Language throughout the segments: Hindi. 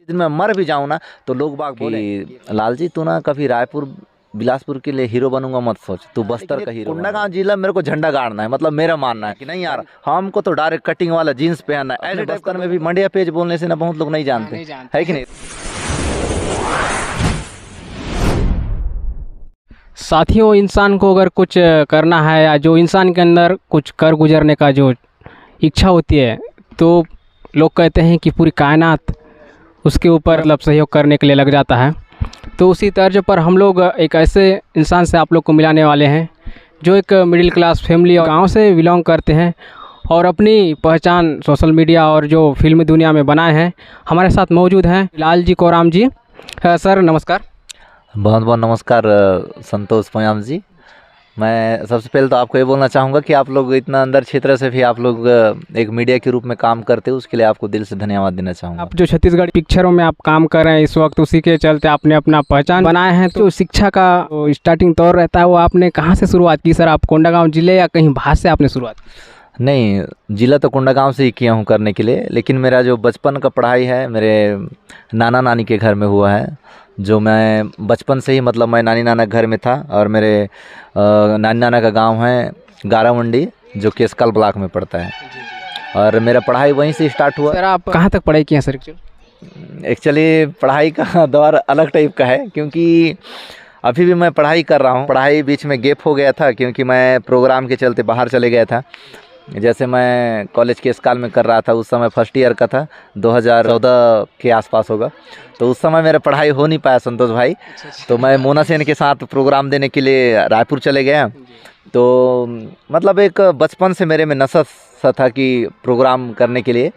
दिन मैं मर भी जाऊँ ना तो लोग बाग बोले लाल जी तू ना कभी रायपुर बिलासपुर के लिए हीरो बनूंगा मत सोच, तू बस्तर का हीरो। कोंडागांव जिला मेरे को झंडा गाड़ना है, मतलब मेरा मानना है कि नहीं यार हमको तो डायरेक्ट कटिंग वाला जीन्स पहनना है। ऐसे बस्तर में भी मंडिया पेज बोलने से ना बहुत लोग नहीं जानते है कि नहीं। साथियों, इंसान को अगर कुछ करना है या जो इंसान के अंदर कुछ कर गुजरने का जो इच्छा होती है तो लोग कहते हैं कि पूरी कायनात उसके ऊपर मतलब सहयोग करने के लिए लग जाता है। तो उसी तर्ज पर हम लोग एक ऐसे इंसान से आप लोग को मिलाने वाले हैं जो एक मिडिल क्लास फैमिली और गांव से बिलोंग करते हैं और अपनी पहचान सोशल मीडिया और जो फिल्मी दुनिया में बनाए हैं। हमारे साथ मौजूद हैं लाल जी कोराम जी। सर नमस्कार। बहुत बहुत नमस्कार संतोष पयाम जी। मैं सबसे पहले तो आपको ये बोलना चाहूँगा कि आप लोग इतना अंदर क्षेत्र से भी आप लोग एक मीडिया के रूप में काम करते हो, उसके लिए आपको दिल से धन्यवाद देना चाहूँगा। आप जो छत्तीसगढ़ पिक्चरों में आप काम कर रहे हैं इस वक्त, उसी के चलते आपने अपना पहचान बनाए हैं। तो शिक्षा का स्टार्टिंग दौर रहता है वो आपने कहाँ से शुरुआत की सर? आप कोंडागांव जिले या कहीं बाहर से आपने शुरुआत की? नहीं, जिला तो कोंडागांव से ही किया हूँ करने के लिए, लेकिन मेरा जो बचपन का पढ़ाई है मेरे नाना नानी के घर में हुआ है। जो मैं बचपन से ही मतलब मैं नानी नाना घर में था और मेरे नानी नाना का गांव है गारामंडी जो केसकाल ब्लॉक में पड़ता है और मेरा पढ़ाई वहीं से स्टार्ट हुआ। सर आप कहाँ तक पढ़ाई किए हैं सर? एक्चुअली पढ़ाई का दौर अलग टाइप का है क्योंकि अभी भी मैं पढ़ाई कर रहा हूँ। पढ़ाई बीच में गैप हो गया था क्योंकि मैं प्रोग्राम के चलते बाहर चले गया था। जैसे मैं कॉलेज के स्काल में कर रहा था, उस समय फर्स्ट ईयर का था, 2014 के आसपास होगा। तो उस समय मेरा पढ़ाई हो नहीं पाया संतोष भाई। तो मैं मोना सेन के साथ प्रोग्राम देने के लिए रायपुर चले गया। तो मतलब एक बचपन से मेरे में नशा सा था कि प्रोग्राम करने के लिए,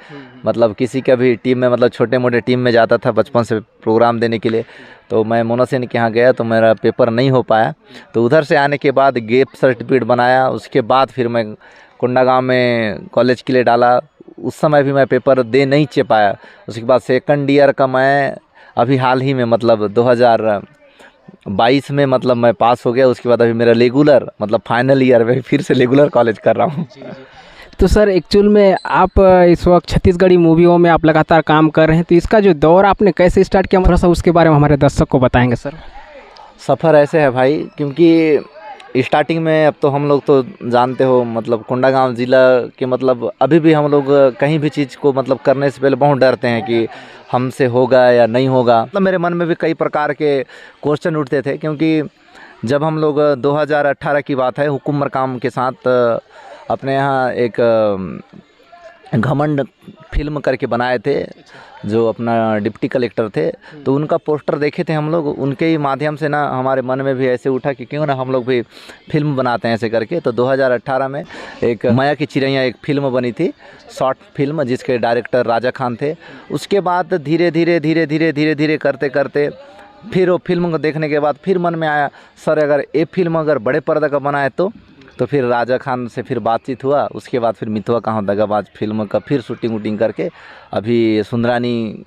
मतलब किसी का भी टीम में, मतलब छोटे मोटे टीम में जाता था बचपन से प्रोग्राम देने के लिए। तो मैं मोना सेन के यहाँ गया तो मेरा पेपर नहीं हो पाया। तो उधर से आने के बाद गैप सर्टिफिकेट बनाया, उसके बाद फिर मैं कोंडागांव में कॉलेज के लिए डाला। उस समय भी मैं पेपर दे नहीं चे पाया। उसके बाद सेकंड ईयर का मैं अभी हाल ही में मतलब 2022 में मतलब मैं पास हो गया। उसके बाद अभी मेरा रेगुलर मतलब फाइनल ईयर में फिर से रेगुलर कॉलेज कर रहा हूँ। तो सर एक्चुअल में आप इस वक्त छत्तीसगढ़ी मूवियों में आप लगातार काम कर रहे हैं, तो इसका जो दौर आपने कैसे स्टार्ट किया, थोड़ा सा उसके बारे में हमारे दर्शक को बताएंगे सर। सफ़र ऐसे है भाई, क्योंकि स्टार्टिंग में अब तो हम लोग तो जानते हो मतलब कोंडागांव ज़िला के मतलब अभी भी हम लोग कहीं भी चीज़ को मतलब करने से पहले बहुत डरते हैं कि हमसे होगा या नहीं होगा। मतलब मेरे मन में भी कई प्रकार के क्वेश्चन उठते थे क्योंकि जब हम लोग 2018 की बात है हुकुम मरकाम के साथ अपने यहाँ एक घमंड फिल्म करके बनाए थे, जो अपना डिप्टी कलेक्टर थे। तो उनका पोस्टर देखे थे हम लोग, उनके ही माध्यम से ना हमारे मन में भी ऐसे उठा कि क्यों ना हम लोग भी फिल्म बनाते हैं ऐसे करके। तो 2018 में एक माया की चिड़ैया एक फिल्म बनी थी, शॉर्ट फिल्म, जिसके डायरेक्टर राजा खान थे। उसके बाद धीरे धीरे करते करते फिर वो फिल्म को देखने के बाद फिर मन में आया सर अगर ये फिल्म अगर बड़े पर्दा का बना है तो फिर राजा खान से फिर बातचीत हुआ। उसके बाद फिर मितवा कहाँ दगाबाज फिल्म का फिर शूटिंग करके अभी सुंदरानी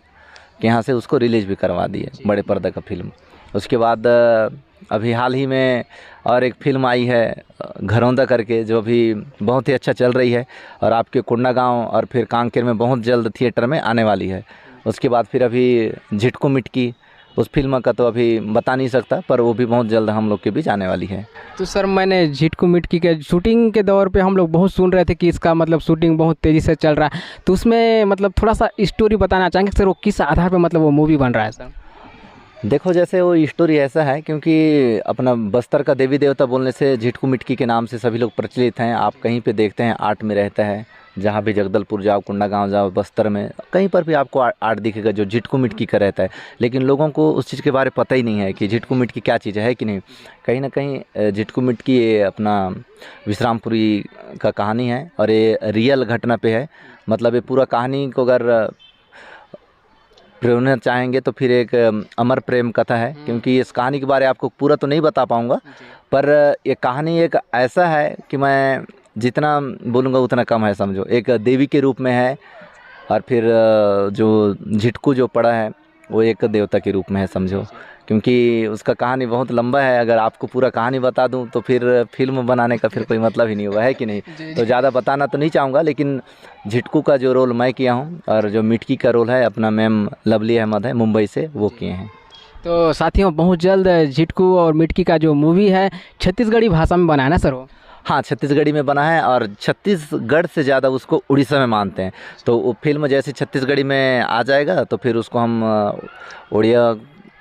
के यहाँ से उसको रिलीज़ भी करवा दिए बड़े पर्दा का फिल्म। उसके बाद अभी हाल ही में और एक फिल्म आई है घरौंदा करके, जो अभी बहुत ही अच्छा चल रही है और आपके कोंडागांव और फिर कांकेर में बहुत जल्द थिएटर में आने वाली है। उसके बाद फिर अभी झिटकू मिटकी, उस फिल्म का तो अभी बता नहीं सकता, पर वो भी बहुत जल्द हम लोग के बीच आने वाली है। तो सर मैंने झिटकू मिटकी के शूटिंग के दौर पे हम लोग बहुत सुन रहे थे कि इसका मतलब शूटिंग बहुत तेज़ी से चल रहा है, तो उसमें मतलब थोड़ा सा स्टोरी बताना चाहेंगे सर, वो किस आधार पे मतलब वो मूवी बन रहा है सर? देखो जैसे वो स्टोरी ऐसा है क्योंकि अपना बस्तर का देवी देवता बोलने से झिटकू मिटकी के नाम से सभी लोग प्रचलित हैं। आप कहीं पे देखते हैं आर्ट में रहता है, जहाँ भी जगदलपुर जाओ, कोंडागांव जाओ, बस्तर में कहीं पर भी आपको आर्ट दिखेगा जो झिटकू मिटकी का रहता है। लेकिन लोगों को उस चीज़ के बारे में पता ही नहीं है कि झिटकू मिटकी क्या चीज़ है कि नहीं। कहीं ना कहीं झिटकू मिटकी ये अपना विश्रामपुरी का कहानी है और ये रियल घटना पे है। मतलब ये पूरा कहानी को अगर प्रेरणा चाहेंगे तो फिर एक अमर प्रेम कथा है, क्योंकि इस कहानी के बारे में आपको पूरा तो नहीं बता पाऊँगा, पर ये कहानी एक ऐसा है कि मैं जितना बोलूँगा उतना कम है समझो। एक देवी के रूप में है और फिर जो झिटकू जो पड़ा है वो एक देवता के रूप में है समझो, क्योंकि उसका कहानी बहुत लंबा है। अगर आपको पूरा कहानी बता दूं तो फिर फिल्म बनाने का फिर कोई मतलब ही नहीं होगा, है कि नहीं। तो ज़्यादा बताना तो नहीं चाहूँगा, लेकिन झिटकू का जो रोल मैं किया हूँ और जो मिटकी का रोल है अपना मैम लवली अहमद है मुंबई से, वो किए हैं। तो साथियों बहुत जल्द झिटकू और मिटकी का जो मूवी है छत्तीसगढ़ी भाषा में बना है ना सर वो? हाँ, छत्तीसगढ़ी में बना है और छत्तीसगढ़ से ज़्यादा उसको उड़ीसा में मानते हैं। तो वो फिल्म जैसे छत्तीसगढ़ी में आ जाएगा तो फिर उसको हम उड़िया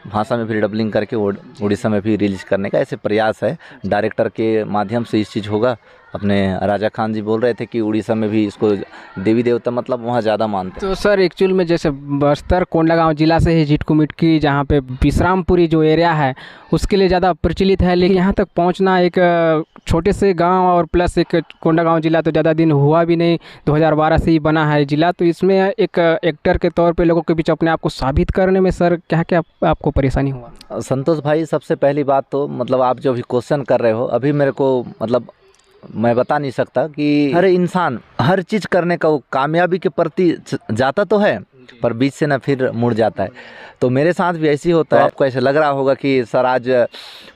भाषा में फिर डबलिंग करके उड़ीसा में भी रिलीज करने का ऐसे प्रयास है। डायरेक्टर के माध्यम से इस चीज़ होगा। अपने राजा खान जी बोल रहे थे कि उड़ीसा में भी इसको देवी देवता मतलब वहाँ ज़्यादा मानते हैं। तो सर एक्चुअल में जैसे बस्तर कोंडागांव जिला से ही झिटकू मिटकी जहाँ पे विश्रामपुरी जो एरिया है उसके लिए ज़्यादा प्रचलित है, लेकिन यहाँ तक पहुँचना एक छोटे से गांव और प्लस एक कोंडागांव जिला तो ज़्यादा दिन हुआ भी नहीं, 2012 से ही बना है जिला। तो इसमें एक एक्टर के तौर पे लोगों के बीच अपने आप को साबित करने में सर क्या क्या आपको परेशानी हुआ? संतोष भाई, सबसे पहली बात तो मतलब आप जो भी क्वेश्चन कर रहे हो अभी मेरे को मतलब मैं बता नहीं सकता कि हर इंसान हर चीज़ करने का वो कामयाबी के प्रति जाता तो है पर बीच से ना फिर मुड़ जाता है। तो मेरे साथ भी ऐसे ही होता है। आपको ऐसे लग रहा होगा कि सर आज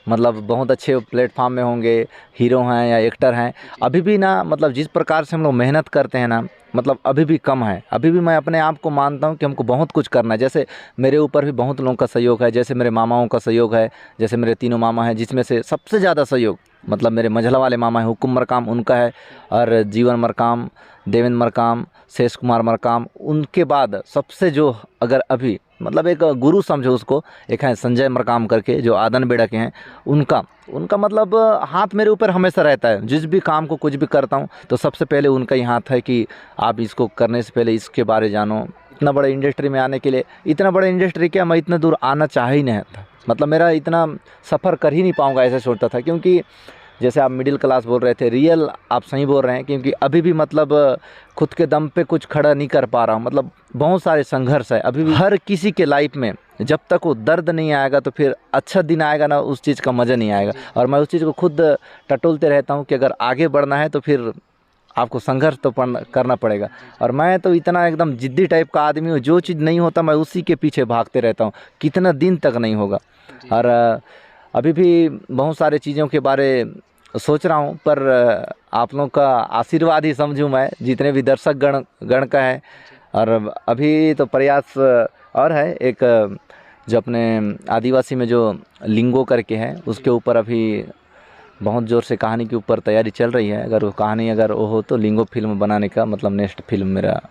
मतलब बहुत अच्छे प्लेटफॉर्म में होंगे, हीरो हैं या एक्टर हैं, अभी भी ना मतलब जिस प्रकार से हम लोग मेहनत करते हैं ना मतलब अभी भी कम है। अभी भी मैं अपने आप को मानता हूं कि हमको बहुत कुछ करना है। जैसे मेरे ऊपर भी बहुत लोगों का सहयोग है, जैसे मेरे मामाओं का सहयोग है, जैसे मेरे तीनों मामा हैं जिसमें से सबसे ज़्यादा सहयोग मतलब मेरे मझला वाले मामा हैं हुकुम मरकाम उनका है, और जीवन मरकाम, देवेंद्र मरकाम, शेष कुमार मरकाम, उनके बाद सबसे जो अगर अभी मतलब एक गुरु समझो उसको, एक है संजय मरकाम करके जो आदन बेड़ा के हैं, उनका मतलब हाथ मेरे ऊपर हमेशा रहता है। जिस भी काम को कुछ भी करता हूँ तो सबसे पहले उनका ही हाथ है कि आप इसको करने से पहले इसके बारे जानो। इतना बड़े इंडस्ट्री में आने के लिए, इतना बड़ा इंडस्ट्री क्या मैं इतना दूर आना चाह ही नहीं था, मतलब मेरा इतना सफ़र कर ही नहीं पाऊँगा ऐसा सोचता था। क्योंकि जैसे आप मिडिल क्लास बोल रहे थे, रियल आप सही बोल रहे हैं, क्योंकि अभी भी मतलब खुद के दम पे कुछ खड़ा नहीं कर पा रहा हूँ। मतलब बहुत सारे संघर्ष है अभी भी हर किसी के लाइफ में। जब तक वो दर्द नहीं आएगा तो फिर अच्छा दिन आएगा ना, उस चीज़ का मज़ा नहीं आएगा। और मैं उस चीज़ को खुद टटोलते रहता हूँ कि अगर आगे बढ़ना है तो फिर आपको संघर्ष तो करना पड़ेगा। और मैं तो इतना एकदम जिद्दी टाइप का आदमी हूँ, जो चीज़ नहीं होता मैं उसी के पीछे भागते रहता हूँ, कितना दिन तक नहीं होगा। और अभी भी बहुत सारे चीज़ों के बारे सोच रहा हूँ, पर आप लोगों का आशीर्वाद ही समझूँ मैं, जितने भी दर्शक गण का है। और अभी तो प्रयास और है, एक जो अपने आदिवासी में जो लिंगो करके है उसके ऊपर अभी बहुत ज़ोर से कहानी के ऊपर तैयारी चल रही है। अगर वो कहानी अगर वो हो तो लिंगो फिल्म बनाने का मतलब नेक्स्ट फिल्म मेरा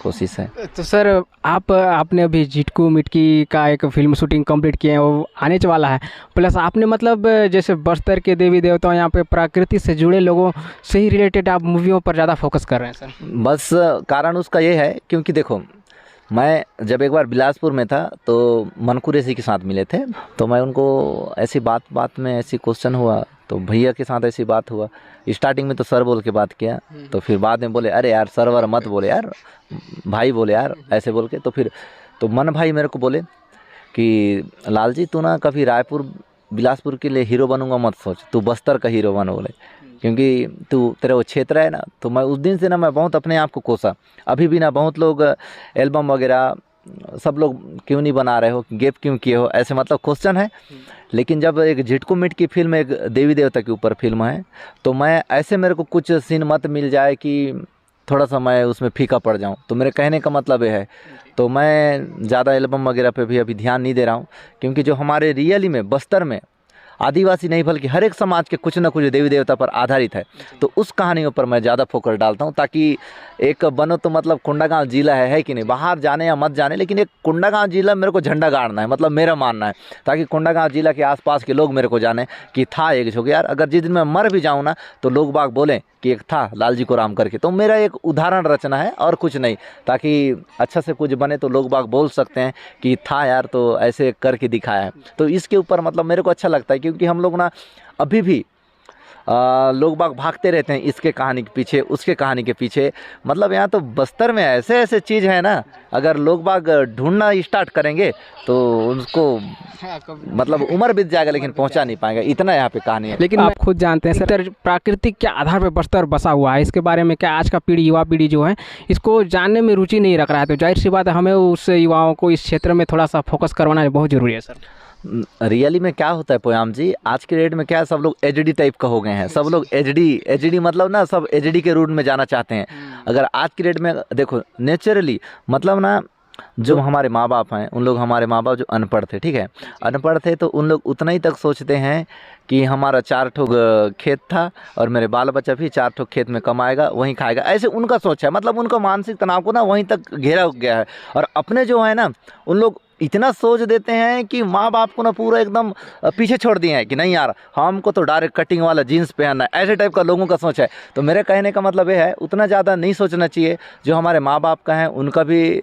कोशिश है। तो सर आपने अभी झिटकू मिटकी का एक फिल्म शूटिंग कंप्लीट किए हैं, वो आने वाला है, प्लस आपने मतलब जैसे बस्तर के देवी देवताओं यहाँ पे प्रकृति से जुड़े लोगों से ही रिलेटेड आप मूवियों पर ज़्यादा फोकस कर रहे हैं सर? बस कारण उसका ये है क्योंकि देखो, मैं जब एक बार बिलासपुर में था तो मनकू रेसी के साथ मिले थे, तो मैं उनको ऐसी बात में ऐसी क्वेश्चन हुआ तो भैया के साथ ऐसी बात हुआ। स्टार्टिंग में तो सर बोल के बात किया, तो फिर बाद में बोले अरे यार सरवर मत बोले यार, भाई बोले यार, ऐसे बोल के। तो फिर तो मन भाई मेरे को बोले कि लाल जी तू ना कभी रायपुर बिलासपुर के लिए हीरो बनूंगा मत सोच, तू बस्तर का हीरो बन बोले, क्योंकि तू तेरा वो क्षेत्र है ना। तो मैं उस दिन से ना मैं बहुत अपने आप को कोसा। अभी भी ना बहुत लोग एल्बम वगैरह सब लोग क्यों नहीं बना रहे हो, गैप क्यों किए हो, ऐसे मतलब क्वेश्चन है। लेकिन जब एक झिटकू मिटकी फिल्म एक देवी देवता के ऊपर फिल्म है तो मैं ऐसे मेरे को कुछ सीन मत मिल जाए कि थोड़ा सा मैं उसमें फीका पड़ जाऊं, तो मेरे कहने का मतलब ये है। तो मैं ज़्यादा एल्बम वगैरह पे भी अभी ध्यान नहीं दे रहा हूं, क्योंकि जो हमारे रियली में बस्तर में आदिवासी नहीं बल्कि हर एक समाज के कुछ ना कुछ देवी देवता पर आधारित है, तो उस कहानियों पर मैं ज़्यादा फोकस डालता हूं, ताकि एक बनो तो मतलब कोंडागांव जिला है कि नहीं, बाहर जाने या मत जाने, लेकिन एक कोंडागांव जिला मेरे को झंडा गाड़ना है, मतलब मेरा मानना है, ताकि कोंडागांव जिला के आसपास के लोग मेरे को जाने कि था एक झोंके यार। अगर जिस दिन मैं मर भी जाऊँ ना तो लोग बाग बोलें कि एक था लाल जी को राम करके। तो मेरा एक उदाहरण रचना है और कुछ नहीं, ताकि अच्छा से कुछ बने तो लोग बाग बोल सकते हैं कि था यार तो ऐसे करके दिखाया है। तो इसके ऊपर मतलब मेरे को अच्छा लगता है, क्योंकि हम लोग ना अभी भी लोग बाग भागते रहते हैं इसके कहानी के पीछे, उसके कहानी के पीछे। मतलब यहाँ तो बस्तर में ऐसे ऐसे चीज़ है ना, अगर लोग बाग ढूंढना स्टार्ट करेंगे तो उसको मतलब उम्र बीत जाएगा लेकिन पहुँचा नहीं पाएगा, इतना यहाँ पे कहानी है। लेकिन आप खुद जानते हैं सर, प्राकृतिक के आधार पर बस्तर बसा हुआ है, इसके बारे में क्या आज का पीढ़ी, युवा पीढ़ी जो है इसको जानने में रुचि नहीं रख रहा है, तो जाहिर सी बात है हमें उस युवाओं को इस क्षेत्र में थोड़ा सा फोकस करवाना बहुत ज़रूरी है सर। रियली में क्या होता है पोयाम जी, आज के डेट में क्या है, सब लोग एचडी टाइप का हो गए हैं, सब लोग एचडी मतलब ना, सब एचडी के रूट में जाना चाहते हैं। अगर आज की डेट में देखो नेचुरली, मतलब ना जो हमारे माँ बाप हैं उन लोग, हमारे माँ बाप जो अनपढ़ थे, ठीक है, अनपढ़ थे तो उन लोग उतना ही तक सोचते हैं कि हमारा 4 ठो खेत था और मेरे बाल बच्चा भी 4 ठो खेत में कमाएगा, वहीं खाएगा, ऐसे उनका सोच है। मतलब उनका मानसिक तनाव को ना वहीं तक घेरा गया है। और अपने जो है ना, उन लोग इतना सोच देते हैं कि माँ बाप को ना पूरा एकदम पीछे छोड़ दिए हैं कि नहीं यार हमको तो डायरेक्ट कटिंग वाला जीन्स पहनना है, ऐसे टाइप का लोगों का सोच है। तो मेरे कहने का मतलब ये है, उतना ज़्यादा नहीं सोचना चाहिए। जो हमारे माँ बाप का है उनका भी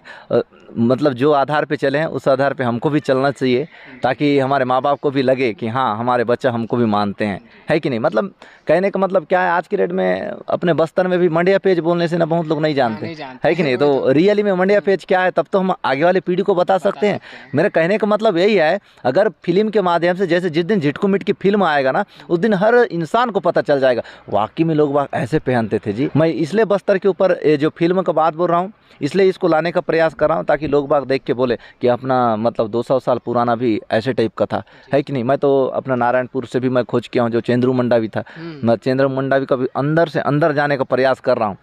मतलब जो आधार पे चले हैं उस आधार पे हमको भी चलना चाहिए, ताकि हमारे माँ बाप को भी लगे कि हाँ हमारे बच्चा हमको भी मानते हैं, है कि नहीं। मतलब कहने का मतलब क्या है, आज की डेट में अपने बस्तर में भी मंडिया पेज बोलने से ना बहुत लोग नहीं जानते, है कि नहीं। तो रियली में मंडिया पेज क्या है तब तो हम आगे वाली पीढ़ी को बता सकते हैं। मेरे कहने का मतलब यही है, अगर फिल्म के माध्यम से, जैसे जिस दिन झिटकू मिट की फिल्म आएगा ना, उस दिन हर इंसान को पता चल जाएगा वाकई में लोग ऐसे पहनते थे जी। मैं इसलिए बस्तर के ऊपर जो फिल्म का बात बोल रहा हूँ, इसलिए इसको लाने का प्रयास कर रहा हूँ, ताकि लोग बाग देख के बोले कि अपना मतलब 200 साल पुराना भी ऐसे टाइप का था, है कि नहीं। मैं तो अपना नारायणपुर से भी मैं खोज किया हूँ, जो चेंद्रू मंडावी था, मैं चेंद्रू मंडावी का भी अंदर से अंदर जाने का प्रयास कर रहा हूँ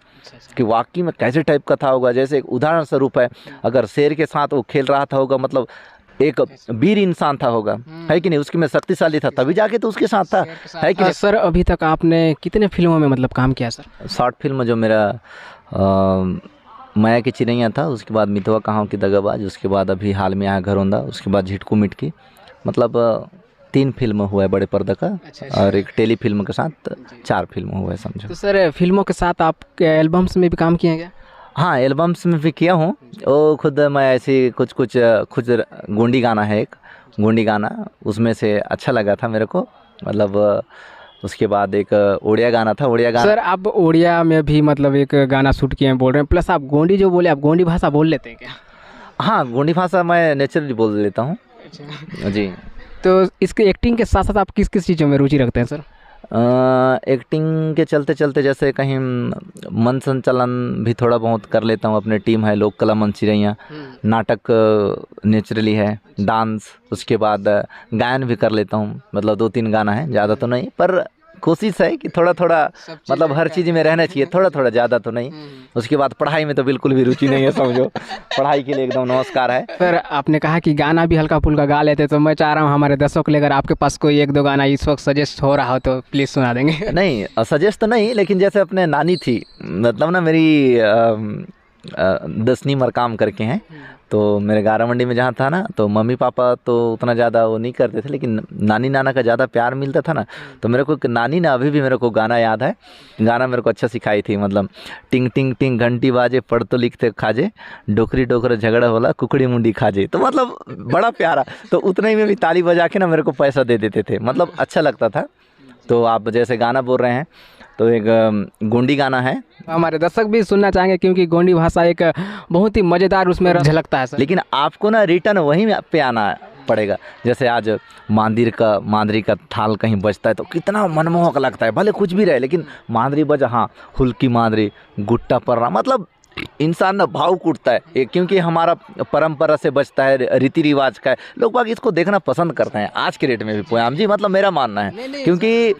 कि वाकई में कैसे टाइप का था होगा। जैसे एक उदाहरण स्वरूप है, अगर शेर के साथ वो खेल रहा था होगा, मतलब एक वीर इंसान था होगा, है कि नहीं, उसकी में शक्तिशाली था, तभी जाके तो उसके साथ था, है कि नहीं। सर अभी तक आपने कितने फिल्मों में मतलब काम किया सर? शॉर्ट फिल्म जो मेरा माया की चिड़ैया था, उसके बाद मितवा कहाँ की दगाबाज, उसके बाद अभी हाल में आया घरौंदा, उसके बाद झिटकू मिटकी, मतलब 3 फिल्म हुआ है बड़े पर्दा का। और एक टेली फिल्म के साथ 4 फिल्म हुआ है समझो। तो सर फिल्मों के साथ आप एल्बम्स में भी काम किए हैं क्या? हाँ, एल्बम्स में भी किया हूँ। वो खुद मैं ऐसी कुछ गोंडी गाना है, एक गोंडी गाना, उसमें से अच्छा लगा था मेरे को। मतलब उसके बाद एक ओडिया गाना था, ओडिया गाना। सर आप ओडिया में भी मतलब एक गाना शूट किए हैं बोल रहे हैं, प्लस आप गोंडी जो बोले, आप गोंडी भाषा बोल लेते हैं क्या? हाँ, गोंडी भाषा मैं नेचुरली बोल लेता हूँ जी। तो इसके एक्टिंग के साथ साथ आप किस किस चीज़ों में रुचि रखते हैं सर? एक्टिंग के चलते चलते जैसे कहीं मन संचालन भी थोड़ा बहुत कर लेता हूँ। अपने टीम है लोक कला मंच चिड़ैया, नाटक नेचुरली है, डांस, उसके बाद गायन भी कर लेता हूँ। मतलब 2-3 गाना है, ज़्यादा तो नहीं, पर कोशिश है कि थोड़ा थोड़ा मतलब हर चीज़ में रहना चाहिए, थोड़ा थोड़ा, ज़्यादा तो नहीं। उसके बाद पढ़ाई में तो बिल्कुल भी रुचि नहीं है समझो, पढ़ाई के लिए एकदम नमस्कार है। सर आपने कहा कि गाना भी हल्का फुल्का गा लेते, तो मैं चाह रहा हूँ हमारे दर्शकों के लिए अगर आपके पास कोई 1-2 गाना इस वक्त सजेस्ट हो रहा हो तो प्लीज़ सुना देंगे। नहीं सजेस्ट तो नहीं, लेकिन जैसे अपने नानी थी, मतलब ना मेरी दसनी मरकाम करके हैं, तो मेरे गारा मंडी में जहाँ था ना, तो मम्मी पापा तो उतना ज़्यादा वो नहीं करते थे, लेकिन नानी नाना का ज़्यादा प्यार मिलता था ना। तो मेरे को नानी ना अभी भी मेरे को गाना याद है, गाना मेरे को अच्छा सिखाई थी। मतलब टिंग टिंग टिंग घंटी बाजे, पढ़ तो लिखते खाजे, डोकरी डोकर झगड़ा होला, कुकड़ी मुंडी खाजे। तो मतलब बड़ा प्यारा, तो उतने ही में भी ताली बजा के ना मेरे को पैसा दे देते थे, मतलब अच्छा लगता था। तो आप जैसे गाना बोल रहे हैं, तो एक गोंडी गाना है, हमारे दर्शक भी सुनना चाहेंगे, क्योंकि गोंडी भाषा एक बहुत ही मज़ेदार उसमें झलकता है सर। लेकिन आपको ना रिटर्न वहीं पे आना पड़ेगा। जैसे आज मांदरी का थाल कहीं बजता है तो कितना मनमोहक लगता है, भले कुछ भी रहे लेकिन मांदरी बजा, हाँ, हुल्की मांदरी, गुट्टा पर्रा, मतलब इंसान ना भाव कूटता है ये, क्योंकि हमारा परंपरा से बचता है, रीति रिवाज का है। लोग बाग इसको देखना पसंद करते हैं आज के डेट में भी पोयाम जी, मतलब मेरा मानना है। क्योंकि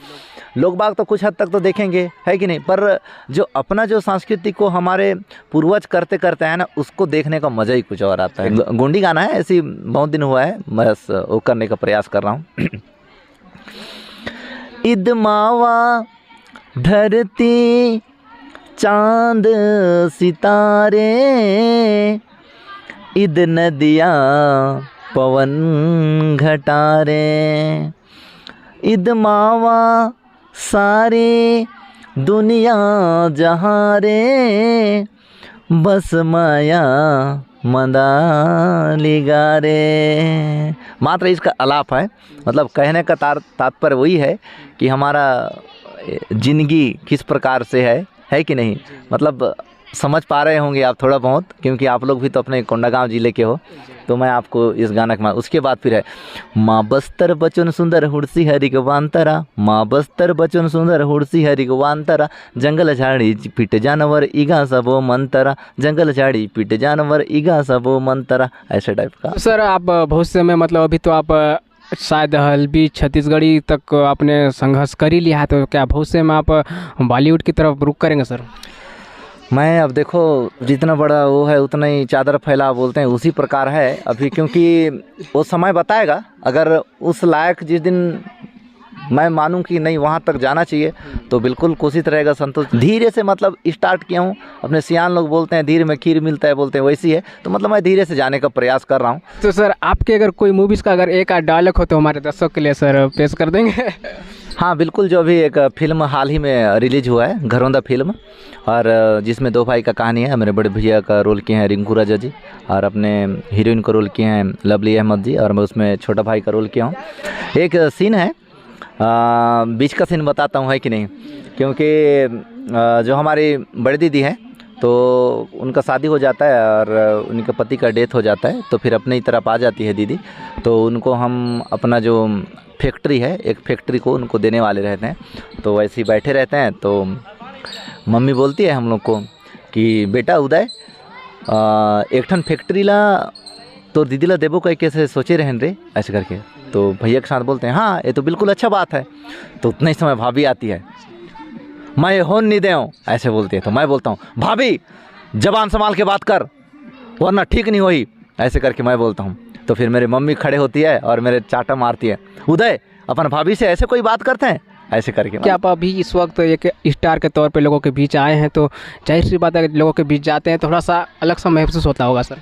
लोग बाग तो कुछ हद तक तो देखेंगे, है कि नहीं, पर जो अपना जो संस्कृति को हमारे पूर्वज करते करते हैं ना, उसको देखने का मज़ा ही कुछ और आता है। गोंडी गाना है, ऐसी बहुत दिन हुआ है, बस वो करने का प्रयास कर रहा हूँ। ईद मावा धरती चांद सितारे, ईद नदियाँ पवन घटारे, ईद मावा सारी दुनिया जहाँ रे, बस माया मदाली गारे। मात्र इसका अलाप है, मतलब कहने का तात्पर्य वही है कि हमारा जिंदगी किस प्रकार से है कि नहीं, मतलब समझ पा रहे होंगे आप थोड़ा बहुत, क्योंकि आप लोग भी तो अपने कोंडागांव जिले के हो। तो मैं आपको इस गाना के उसके बाद फिर है माँ बस्तर बचन सुंदर हुड़सी हरि गवांतरा, माँ बस्तर बचन सुंदर हुड़सी हरि गवांतरा, जंगल झाड़ी पिट जानवर इगा सबो मंतरा, जंगल झाड़ी पिट जानवर इगा सबो मंतरा, ऐसे टाइप का। सर आप भविष्य में मतलब अभी तो आप शायद हल्बी छत्तीसगढ़ी तक आपने संघर्ष कर ही लिया है, तो क्या भविष्य में आप बॉलीवुड की तरफ रुख करेंगे सर? मैं अब देखो जितना बड़ा वो है उतना ही चादर फैला बोलते हैं, उसी प्रकार है अभी, क्योंकि वो समय बताएगा। अगर उस लायक जिस दिन मैं मानूं कि नहीं वहाँ तक जाना चाहिए तो बिल्कुल कोशिश रहेगा संतोष। धीरे से मतलब स्टार्ट किया हूँ, अपने सियान लोग बोलते हैं धीरे में खीर मिलता है बोलते हैं, वैसी है। तो मतलब मैं धीरे से जाने का प्रयास कर रहा हूँ। तो सर आपके अगर कोई मूवीज़ का अगर एक आध डायलॉग हो तो हमारे दर्शकों के लिए सर पेश कर देंगे? हाँ बिल्कुल, जो अभी एक फिल्म हाल ही में रिलीज हुआ है घरौंदा फिल्म, और जिसमें दो भाई का कहानी है। मेरे बड़े भैया का रोल किए हैं रिंकू राजा जी, और अपने हीरोइन का रोल किए हैं लवली अहमद जी, और मैं उसमें छोटा भाई का रोल किया हूँ। एक सीन है, बीच का सीन बताता हूँ, है कि नहीं, क्योंकि जो हमारी बड़ी दीदी है तो उनका शादी हो जाता है और उनके पति का डेथ हो जाता है, तो फिर अपने ही तरफ आ जाती है दीदी। तो उनको हम अपना जो फैक्ट्री है, एक फैक्ट्री को उनको देने वाले रहते हैं। तो वैसे ही बैठे रहते हैं, तो मम्मी बोलती है हम लोग को कि बेटा उदय एक ठन फैक्ट्री ला तो दीदी ला देबो कह कैसे सोचे रहन रे, ऐसे करके। तो भैया के साथ बोलते हैं हाँ ये तो बिल्कुल अच्छा बात है। तो उतना ही समय भाभी आती है, मैं होन नहीं दे हूँ, ऐसे बोलती है। तो मैं बोलता हूँ भाभी जबान संभाल के बात कर वरना ठीक नहीं होई, ऐसे करके मैं बोलता हूँ। तो फिर मेरी मम्मी खड़े होती है और मेरे चाटा मारती है, उदय अपन भाभी से ऐसे कोई बात करते हैं, ऐसे करके। क्या आप अभी इस वक्त एक स्टार के तौर पे लोगों के बीच आए हैं, तो जाहिर सी बात है लोगों के बीच जाते हैं थोड़ा सा अलग सा महसूस होता होगा सर?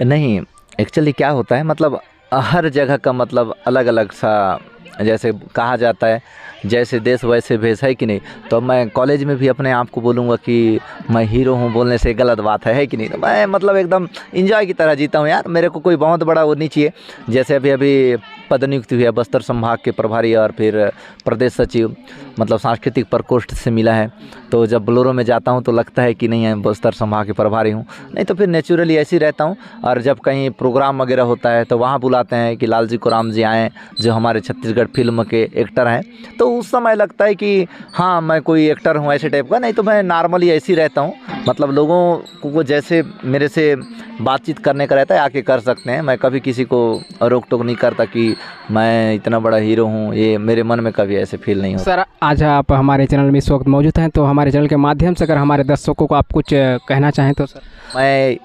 नहीं, एक्चुअली क्या होता है, मतलब हर जगह का मतलब अलग अलग सा, जैसे कहा जाता है जैसे देश वैसे भेष, है कि नहीं। तो मैं कॉलेज में भी अपने आप को बोलूँगा कि मैं हीरो हूँ बोलने से गलत बात है कि नहीं। तो मैं मतलब एकदम इंजॉय की तरह जीता हूँ यार, मेरे को कोई बहुत बड़ा वो नहीं चाहिए। जैसे अभी पद नियुक्ति हुई है बस्तर संभाग के प्रभारी और फिर प्रदेश सचिव, मतलब सांस्कृतिक प्रकोष्ठ से मिला है। तो जब बोलोरो में जाता हूँ तो लगता है कि नहीं है बस्तर संभाग के प्रभारी हूँ, नहीं तो फिर नेचुरली ऐसे ही रहता हूँ। और जब कहीं प्रोग्राम वगैरह होता है तो वहाँ बुलाते हैं कि लालजी कोराम जी आएँ, जो हमारे छत्तीसगढ़ फिल्म के एक्टर हैं, तो उस समय लगता है कि हाँ मैं कोई एक्टर हूँ ऐसे टाइप का। नहीं तो मैं नॉर्मली ऐसे ही रहता हूँ, मतलब लोगों को जैसे मेरे से बातचीत करने का रहता है आके कर सकते हैं। मैं कभी किसी को रोक टोक नहीं करता कि मैं इतना बड़ा हीरो हूँ, ये मेरे मन में कभी ऐसे फील नहीं होता। सर आज आप हमारे चैनल में इस वक्त मौजूद हैं, तो हमारे चैनल के माध्यम से अगर हमारे दर्शकों को आप कुछ कहना चाहें तो सर? मैं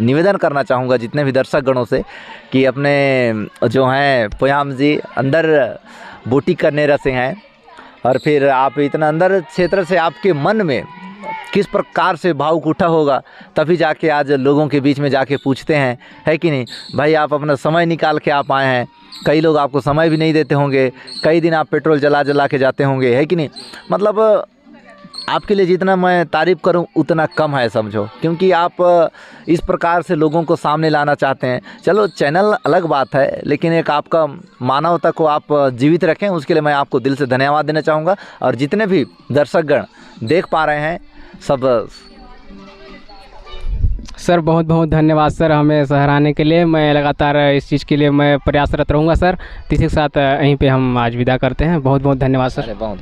निवेदन करना चाहूँगा जितने भी दर्शक गणों से कि अपने जो हैं पोयाम जी अंदर बूटी करने रसे हैं, और फिर आप इतना अंदर क्षेत्र से आपके मन में किस प्रकार से भावुक उठा होगा, तभी जाके आज लोगों के बीच में जाके पूछते हैं, है कि नहीं भाई। आप अपना समय निकाल के आप आए हैं, कई लोग आपको समय भी नहीं देते होंगे, कई दिन आप पेट्रोल जला के जाते होंगे, है कि नहीं। मतलब आपके लिए जितना मैं तारीफ़ करूं उतना कम है समझो, क्योंकि आप इस प्रकार से लोगों को सामने लाना चाहते हैं। चलो चैनल अलग बात है, लेकिन एक आपका मानवता को आप जीवित रखें, उसके लिए मैं आपको दिल से धन्यवाद देना चाहूँगा। और जितने भी दर्शकगण देख पा रहे हैं सब सर बहुत बहुत धन्यवाद सर हमें सहराने के लिए। मैं लगातार इस चीज़ के लिए मैं प्रयासरत रहूँगा सर। इसी के साथ यहीं पे हम आज विदा करते हैं। बहुत बहुत धन्यवाद सर। बहुत